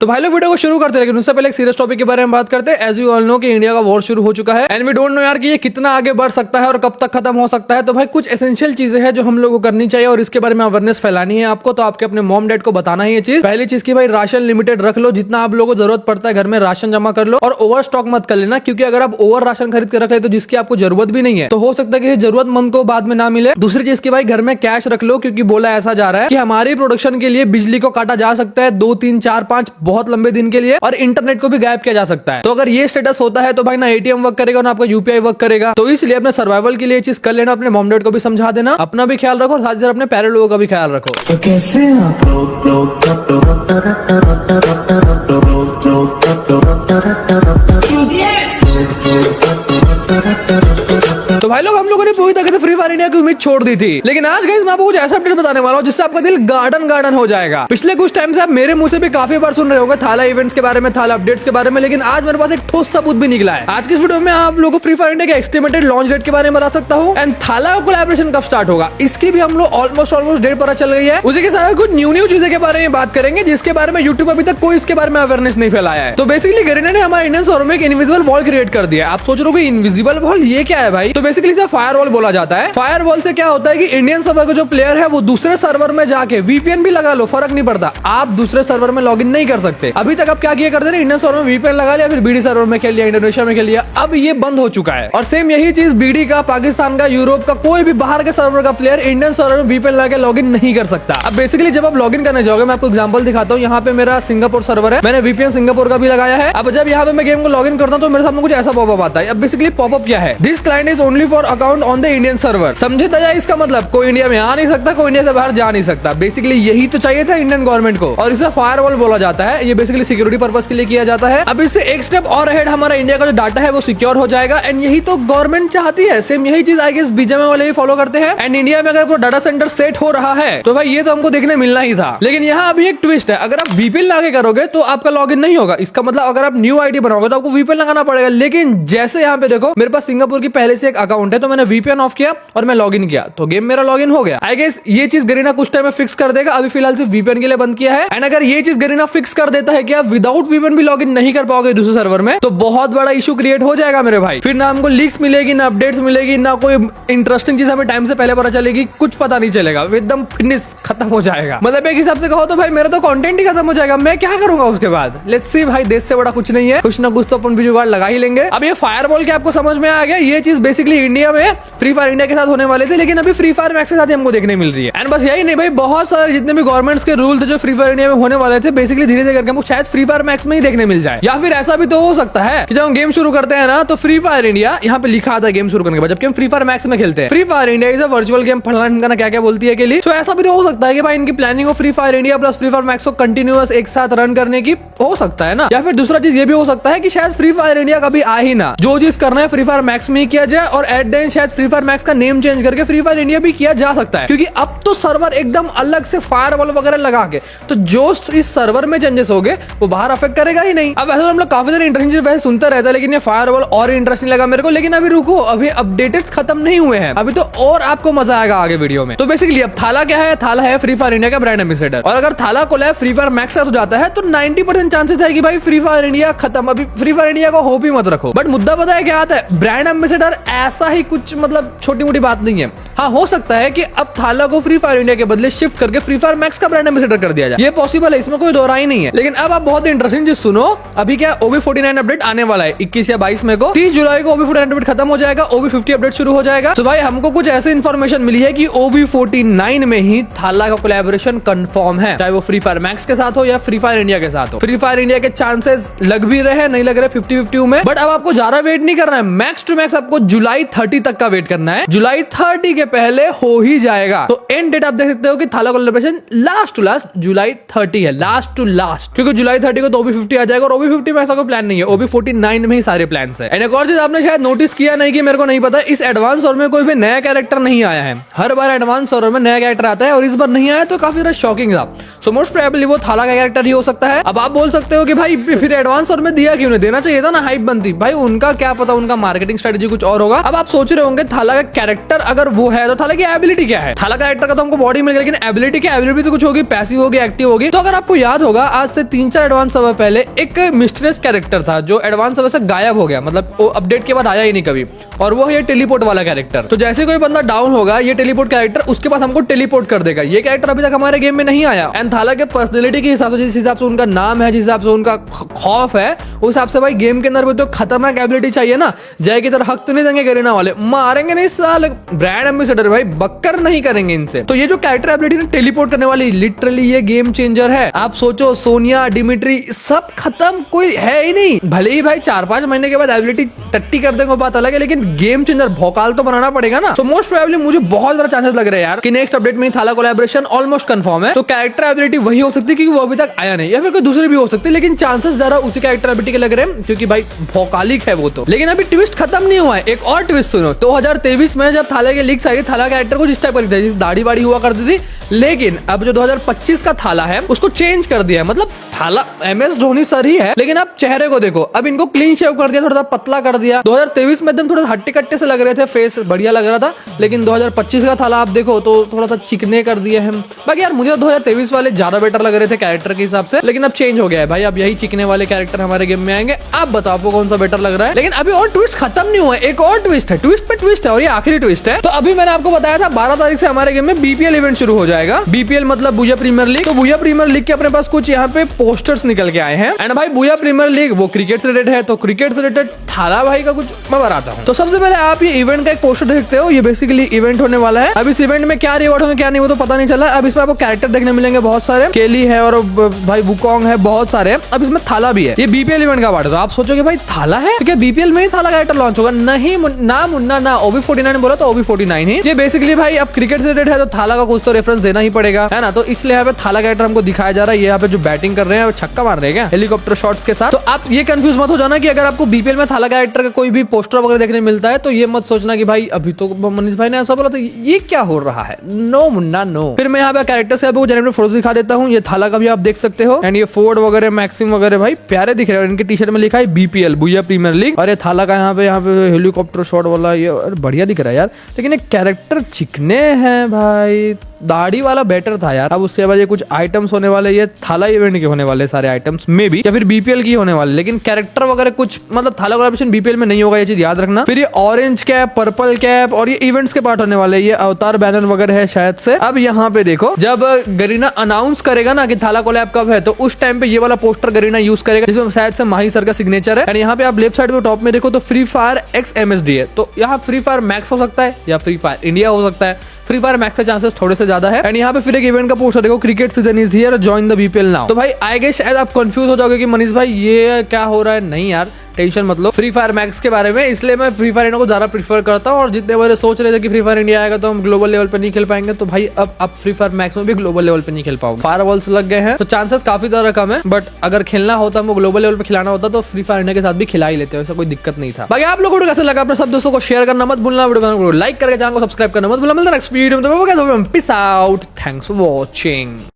तो भाई लोग वीडियो को शुरू करते हैं, लेकिन उससे पहले एक सीरियस टॉपिक के बारे में बात करते हैं। एज यू ऑल नो कि इंडिया का वॉर शुरू हो चुका है एंड वी डोंट नो यार कि ये कितना आगे बढ़ सकता है और कब तक खत्म हो सकता है। तो भाई कुछ एसेंशियल चीजें हैं जो हम लोग को करनी चाहिए और इसके बारे में अवेयरनेस फैलानी है आपको। तो आपके अपने मॉम डैड को बताना है ये चीज। पहली चीज की भाई राशन लिमिटेड रख लो, जितना आप लोगों को जरूरत पड़ता है घर में राशन जमा कर लो और ओवर स्टॉक मत कर लेना, क्योंकि अगर आप ओवर राशन खरीद के रख ले तो जिसकी आपको जरूरत भी नहीं है तो हो सकता है कि जरूरतमंद को बाद में ना मिले। दूसरी चीज की भाई घर में कैश रख लो, क्योंकि बोला ऐसा जा रहा है कि हमारी प्रोडक्शन के लिए बिजली को काटा जा सकता है 2, 3, 4, 5 बहुत लंबे दिन के लिए और इंटरनेट को भी गायब किया जा सकता है। तो अगर ये स्टेटस होता है तो भाई ना एटीएम वर्क करेगा ना आपका यूपीआई वर्क करेगा। तो इसलिए अपने सर्वाइवल के लिए ये चीज कर लेना, अपने मॉम डैड को भी समझा देना, अपना भी ख्याल रखो, साथ ही साथ अपने प्यारे लोगों का भी ख्याल रखो। तो कैसे आप तो भाई लोग हम लोगों ने पूरी तरह से फ्री फायर इंडिया की उम्मीद छोड़ दी थी, लेकिन आज गाइस मैं आपको कुछ ऐसा अपडेट बताने वाला हूं जिससे आपका दिल गार्डन गार्डन हो जाएगा। पिछले कुछ टाइम से आप मेरे मुंह से भी काफी बार सुन रहे होंगे थाला इवेंट्स के बारे में, थाला अपडेट्स के बारे में, लेकिन आज मेरे पास एक ठोस सबूत भी निकला है। आज की इस वीडियो में आप लोगों को फ्री फायर इंडिया के एस्टिमेटेड लॉन्च डेट के बारे में बता सकता हूँ एंड थाला का कोलैबोरेशन कब स्टार्ट होगा इसकी भी हम लोग ऑलमोस्ट डेट पता चल गई है। उसी के साथ कुछ न्यू चीजें के बारे में बात करेंगे जिसके बारे में यूट्यूब अभी तक कोई इसके बारे में अवेयरनेस नहीं फैलाया है। तो बेसिकली गरीना ने हमारे इंडियन सर्वर में एक इनविजिबल वॉल क्रिएट कर दिया है। आप सोच रहे हो इनविजिबल वॉल ये क्या है भाई? तो बेसिकली इसे फायर वॉल बोला जाता है। फायर वॉल से क्या होता है कि इंडियन सर्वर का जो प्लेयर है वो दूसरे सर्वर में जाके वीपीएन भी लगा लो, फर्क नहीं पड़ता, आप दूसरे सर्वर में लॉगिन नहीं कर सकते। अभी तक आप क्या किया करते थे, इंडियन सर्वर में वीपीएन लगा लिया, फिर बीडी सर्वर में खेल लिया, इंडोनेशिया में खेल लिया। अब ये बंद हो चुका है और सेम यही चीज बीडी का, पाकिस्तान का, यूरोप का, कोई भी बाहर के सर्वर का प्लेयर इंडियन सर्वर में वीपीएन लगा के लॉगिन नहीं कर सकता। अब बेसिकली जब आप लॉगिन करने जाओगे, मैं आपको एग्जांपल दिखाता हूँ। यहाँ पे मेरा सिंगापुर सर्वर है, मैंने वीपीएन सिंगापुर का भी लगाया है। अब जब यहाँ पे मैं गेम को लॉगिन करता हूँ तो मेरे सामने कुछ ऐसा पॉपअप आता है। अब बेसिकली पॉपअप क्या है, this client is only for account on the Indian server. समझे दया इसका मतलब कोई इंडिया में आ नहीं सकता, कोई इंडिया से बाहर जा नहीं सकता। बेसिकली यही तो चाहिए था इंडियन गवर्नमेंट को और इसे फायरवॉल बोला जाता है। ये बेसिकली सिक्योरिटी पर्पस के लिए किया जाता है। अब इससे एक स्टेप और अहेड हमारा इंडिया का जो डाटा है वो सिक्योर हो जाएगा एंड यही तो गवर्नमेंट चाहती है। सेम यही चीज आई गेस बीजेएमआई वाले भी फॉलो करते हैं एंड इंडिया में अगर वो डाटा सेंटर सेट हो रहा है तो भाई ये तो हमको देखने मिलना ही था। लेकिन यहाँ अभी एक ट्विस्ट है, अगर आप वीपीएन लगा करोगे तो आपका लॉगिन नहीं होगा। इसका मतलब अगर आप न्यू आईडी बनाओगे तो आपको वीपीएन लगाना पड़ेगा। लेकिन जैसे यहाँ पे देखो मेरे पास सिंगापुर की पहले से एक अकाउंट है तो मैंने वीपीएन ऑफ किया और मैं लॉगिन किया तो गेम मेरा लॉगिन हो गया। आई गेस ये चीज गरीना कुछ टाइम में फिक्स कर देगा। अभी फिलहाल सिर्फ वीपीएन के लिए बंद किया है एंड अगर ये चीज गरीना फिक्स कर देता है कि आप विदाउट वीपीएन भी लॉगिन नहीं कर पाओगे दूसरे सर्वर में तो बहुत बड़ा इशू क्रिएट हो जाएगा मेरे भाई। फिर ना हमको लीक्स मिलेगी, ना अपडेट्स मिलेगी, ना कोई इंटरेस्टिंग चीज हमें टाइम से पहले पता चलेगी, कुछ पता नहीं चलेगा, एकदम फिनिश खत्म हो जाएगा। मतलब एक हिसाब से कहो तो भाई मेरा तो कंटेंट ही खत्म हो जाएगा। मैं क्या करूंगा उसके बाद? लेट्स सी भाई, देश से बड़ा कुछ नहीं है, कुछ ना कुछ तो अपन भी जुगाड़ लगा ही लेंगे। अब ये फायरवॉल के आपको समझ में आ गया, ये चीज बेसिकली इंडिया में फ्री फायर इंडिया के साथ होने वाले थे, लेकिन अभी फ्री फायर मैक्स के साथ हमको देखने मिल रही है। एंड बस यही नहीं भाई, बहुत सारे जितने भी गवर्नमेंट्स के रूल थे जो फ्री फायर इंडिया में होने वाले थे, बेसिकली धीरे धीरे करके हमको शायद फ्री फायर मैक्स में ही देखने मिल जाए। या फिर ऐसा भी तो हो सकता है कि जब हम गेम शुरू करते हैं ना तो फ्री फायर इंडिया यहाँ पे लिखा आता है गेम शुरू करने के बाद, जबकि हम फ्री फायर मैक्स में खेलते हैं। Free fire India is a virtual game, फलाना क्या क्या बोलती है के लिए। तो ऐसा भी तो हो सकता है कि भाई इनकी प्लानिंग हो free fire India plus free fire max को कंटिन्यूअस एक साथ रन करने की, हो सकता है ना। या फिर दूसरा चीज ये भी हो सकता है कि शायद फ्री फायर इंडिया कभी आ ही ना, जो चीज करना है फ्री फायर मैक्स में ही किया जाए और एट द एंड शायद फ्री फायर मैक्स का नेम चेंज करके फ्री फायर इंडिया भी किया जा सकता है, क्योंकि अब तो सर्वर एकदम अलग से फायरवॉल वगैरह लगा के तो जो इस सर्वर में चेंजेस हो गए वो बाहर अफेक्ट करेगा ही नहीं। अब ऐसा हम लोग काफी सारे इंटरेस्टिंग वैसे सुनते रहता है, लेकिन ये फायरवॉल और इंटरेस्टिंग लगा मेरे को। लेकिन अभी रुको, अभी अपडेट्स खत्म नहीं हुए हैं, अभी तो और आपको मजा आएगा आगे वीडियो में। तो बेसिकली अब थाला क्या है, थाला है फ्री फायर इंडिया का ब्रांड एम्बेसडर और अगर थाला कोलैब फ्री फायर मैक्स साथ हो जाता है तो 90% चांसेस है कि भाई फ्री फायर इंडिया खत्म। अभी फ्री फायर इंडिया को होप ही मत रखो। बट मुद्दा पता है क्या आता है, ब्रांड एम्बेसडर ऐसा ही कुछ मतलब छोटी मोटी बात नहीं है। हाँ, हो सकता है कि अब थाला को फ्री फायर इंडिया के बदले शिफ्ट करके फ्री फायर मैक्स का ब्रांड एम्बेसडर कर दिया जाए, ये पॉसिबल है, इसमें कोई दो राय नहीं है। लेकिन अब आप बहुत इंटरेस्टिंग चीज सुनो, अभी क्या OB49 अपडेट आने वाला है 21 या 22 में को। 30 जुलाई को OB49 अपडेट खत्म हो जाएगा, OB50 अपडेट शुरू हो जाएगा। तो भाई हमको कुछ ऐसी इन्फॉर्मेशन मिली है कि OB49 में ही थाला का कोलैबोरेशन कंफर्म है, चाहे वो फ्री फायर मैक्स के साथ हो या फ्री फायर इंडिया के साथ हो। फ्री फायर इंडिया के चांसेस लग भी रहे, नहीं लग रहे 50-50 में, बट अब आपको ज्यादा वेट नहीं करना है। मैक्स टू मैक्स आपको जुलाई 30 तक का वेट करना है। जुलाई 30 के पहले हो ही जाएगा। तो एंड डेट आप देख सकते हो कि थाला कोलैबोरेशन लास्ट टू लास्ट जुलाई 30 है, लास्ट टू लास्ट, क्योंकि जुलाई 30 को तो OB50 आ जाएगा और OB50 में ऐसा कोई प्लान नहीं है, OB49 में ही सारे प्लान है। एंड एक और चीज आपने शायद नोटिस किया नहीं कि मेरे को नहीं पता, इस एडवांस सर्वर में कोई भी नया कैरेक्टर नहीं आया है। हर बार एडवांस सर्वर में नया कैरेक्टर आता है और इस बार नहीं आया तो काफी ज्यादा शॉकिंग था। सो मोस्ट प्रोबेबली वो थाला का कैरेक्टर ही हो सकता है। अब आप बोल सकते हो कि भाई फिर एडवांस सर्वर में दिया क्यों नहीं, देना चाहिए था ना, हाइप बनती। भाई उनका क्या पता, उनका मार्केटिंग स्ट्रेटेजी कुछ और होगा। अब आप सोच रहे होंगे थाला का कैरेक्टर अगर वो है तो थाला की एबिलिटी क्या है? थाला कैरेक्टर का तो हमको बॉडी मिल गया, लेकिन एबिलिटी क्या? एबिलिटी तो कुछ होगी, पैसिव होगी, एक्टिव होगी। तो अगर आपको याद होगा आज से 3-4 एडवांस सर्वर पहले एक मिस्टीरियस कैरेक्टर था जो एडवांस सर्वर से गायब हो गया, मतलब वो अपडेट के बाद आया ही नहीं कभी, और वो है ये टेलीपोर्ट वाला कैरेक्टर। तो जैसे कोई बंदा डाउन होगा, ये टेलीपोर्ट कैरेक्टर उसके बाद हमको टेलीपोर्ट कर देगा। ये कैरेक्टर अभी तक हमारे गेम में नहीं आया। एंड थाला के पर्सनैलिटी के हिसाब से, जिस हिसाब से उनका नाम है, जिस हिसाब से उनका खौफ है, उस हिसाब से भाई गेम के अंदर भी तो खतरनाक एबिलिटी चाहिए ना। जय की तरह हक तो नहीं देंगे गरीना वाले, मारेंगे नहीं साल। ब्रांड एम्बेसडर भाई, बक्कर नहीं करेंगे इनसे। तो ये जो कैरेक्टर एबिलिटी ने टेलीपोर्ट करने वाली, लिटरली ये गेम चेंजर है। आप सोचो, सोनिया, डिमिट्री सब खत्म, कोई है ही नहीं। भले ही भाई 4-5 महीने के बाद एबिलिटी टट्टी कर देंगे बात अलग है, लेकिन गेम चेंजर भौकाल तो बनाना पड़ेगा ना। सो मोस्ट प्रोबेबली मुझे बहुत ज्यादा चांसेस लग रहे हैं यार कि नेक्स्ट अपडेट में थाला कोलैबोरेशन ऑलमोस्ट कंफर्म है। तो कैरेक्टर एबिलिटी वही हो सकती है क्योंकि वो अभी तक आया नहीं, या फिर कोई दूसरी भी हो सकती है, लेकिन चांसेस जरा उसी कैरेक्टर एबिलिटी के लग रहे हैं क्योंकि भाई भौकालिक है वो तो। लेकिन अभी ट्विस्ट खत्म नहीं हुआ है, एक और ट्विस्ट सुनो। 2023 में जब थाला के लीक्स आई, थाला कैरेक्टर कुछ इस टाइप का दाढ़ी बाड़ी हुआ करती थी, लेकिन अब जो 2025 का थाला है उसको चेंज कर दिया है। मतलब थाला MS धोनी सर ही है, लेकिन आप चेहरे को देखो, अब इनको क्लीन शेव कर दिया, थोड़ा सा पतला कर दिया। 2023 में एकदम थोड़ा हट्टे कट्टे से लग रहे थे, फेस बढ़िया लग रहा था, लेकिन 2025 का थाला आप देखो तो थोड़ा सा चिकने कर दिए हैं। बाकी यार मुझे 2023 वाले ज्यादा बेटर लग रहे थे कैरेक्टर के हिसाब से, लेकिन अब चेंज हो गया है भाई। अब यही चिकने वाले कैरेक्टर हमारे गेम में आएंगे। आप बताओ आपको कौन सा बेटर लग रहा है? लेकिन अभी और ट्विस्ट खत्म नहीं हुआ है, एक और ट्विस्ट है, ट्विस्ट पे ट्विस्ट है, और ये आखिरी ट्विस्ट है। तो अभी मैंने आपको बताया था 12 तारीख से हमारे गेम में BPL इवेंट शुरू हो जाएगा। BPL मतलब बुया प्रीमियर लीग। तो बुया प्रीमियर लीग के अपने पास कुछ यहाँ पे पोस्टर्स निकल के आए हैं। एंड भाई बुया प्रीमियर लीग वो क्रिकेट से रिलेटेड है, तो क्रिकेट से रिलेटेड थाला भाई का कुछ मैं बताता हूँ। तो सबसे पहले आप ये इवेंट का एक पोस्टर देखते हो, ये बेसिकली इवेंट होने वाला है। अब इस इवेंट में क्या रिवॉर्ड होंगे क्या नहीं वो तो पता नहीं चला। अब इसमें आपको कैरेक्टर देखने मिलेंगे बहुत सारे, केली है और भाई वुकोंग है, बहुत सारे। अब इसमें थाला भी है। ये BPL इवेंट का पार्ट है। तो आप सोचोगे भाई थाला है तो क्या BPL में ही थाला कैरेक्टर लॉन्च होगा? नहीं, ना मुन्ना ना OB49 बोला तो OB49 ही। ये बेसिकली भाई अब क्रिकेट से रिलेटेड है तो थाला का कुछ तो रेफरेंस देना ही पड़ेगा, है ना। तो इसलिए यहाँ पे थाला कैरेक्टर हमको दिखाया जा रहा है। यहाँ पे जो बैटिंग कर रहे हैं छक्का मार रहे हैं हेलीकॉप्टर शॉट्स के साथ। तो आप ये कंफ्यूज मत हो जाना कि अगर आपको BPL में थाला कैरेक्टर का कोई भी पोस्टर वगैरह देखने मिलता है तो ये मत सोचना कि भाई अभी तो मनीष भाई ने ऐसा बोला तो ये क्या हो रहा है। No Munna no. फिर मैं यहाँ पे कैरेक्टर से आपको जनरल फोटो दिखा देता हूँ। ये थाला का भी आप देख सकते हो। एंड ये फोर्ड वगैरह मैक्सिम वगैरह भाई प्यारे दिख रहे हैं। इनके टी-शर्ट में लिखा है BPL बुया प्रीमियर लीग, और ये थाला का यहाँ पे हेलीकॉप्टर शॉट वाला ये बढ़िया दिख रहा है यार। लेकिन एक कैरेक्टर चिकने हैं भाई, दाढ़ी वाला बेटर था यार। अब उसके बाद ये कुछ आइटम्स होने वाले, ये थाला इवेंट के होने वाले सारे आइटम्स में भी, या फिर BPL की होने वाले। लेकिन कैरेक्टर वगैरह कुछ मतलब थाला कोलैबोरेशन BPL में नहीं होगा, ये चीज याद रखना। फिर ये ऑरेंज कैप, पर्पल कैप और ये इवेंट्स के पार्ट होने वाले। ये अवतार बैनर वगैरह है शायद से। अब यहाँ पे देखो, जब गरीना अनाउंस करेगा ना कि थाला कोलैब कब है, तो उस टाइम पे ये वाला पोस्टर गरीना यूज करेगा, जिसमें शायद से माही सर का सिग्नेचर है। यहाँ पे आप लेफ्ट साइड में टॉप में देखो तो फ्री फायर X MSD है। तो यहाँ फ्री फायर मैक्स हो सकता है या फ्री फायर इंडिया हो सकता है। फ्री फायर मैक्स के चांसेस थोड़े से ज्यादा है। एंड यहाँ पे फिर एक इवेंट का पोस्टर देखो, cricket season is here, join the BPL now. तो भाई आई गेस शायद आप कंफ्यूज हो जाओगे कि मनीष भाई ये क्या हो रहा है। नहीं यार, टेंशन मत लो फ्री फायर मैक्स के बारे में। इसलिए मैं फ्री फायर इंडिया को ज्यादा प्रीफर करता हूँ। और जितने बार सोच रहे थे कि फ्री फायर इंडिया आएगा तो हम ग्लोबल लेवल पे नहीं खेल पाएंगे, तो भाई अब आप फ्री फायर मैक्स में भी ग्लोबल लेवल पे नहीं खेल पाओगे। फायर वॉल्स लग गए हैं तो चांसेस काफी ज्यादा कम है। बट अगर खेलना होता, हमको ग्लोबल लेवल पे खिलाना होता तो फ्री फायर इंडिया के साथ भी खिला ही लेते हो, ऐसा कोई दिक्कत नहीं था। बाकी आप लोगों को कैसा लगा अपने सब दोस्तों को शेयर करना मत भूलना, वीडियो लाइक करके चैनल को सब्सक्राइब करना मत भूलना। मिलता है नेक्स्ट वीडियो में, peace out, thanks for watching.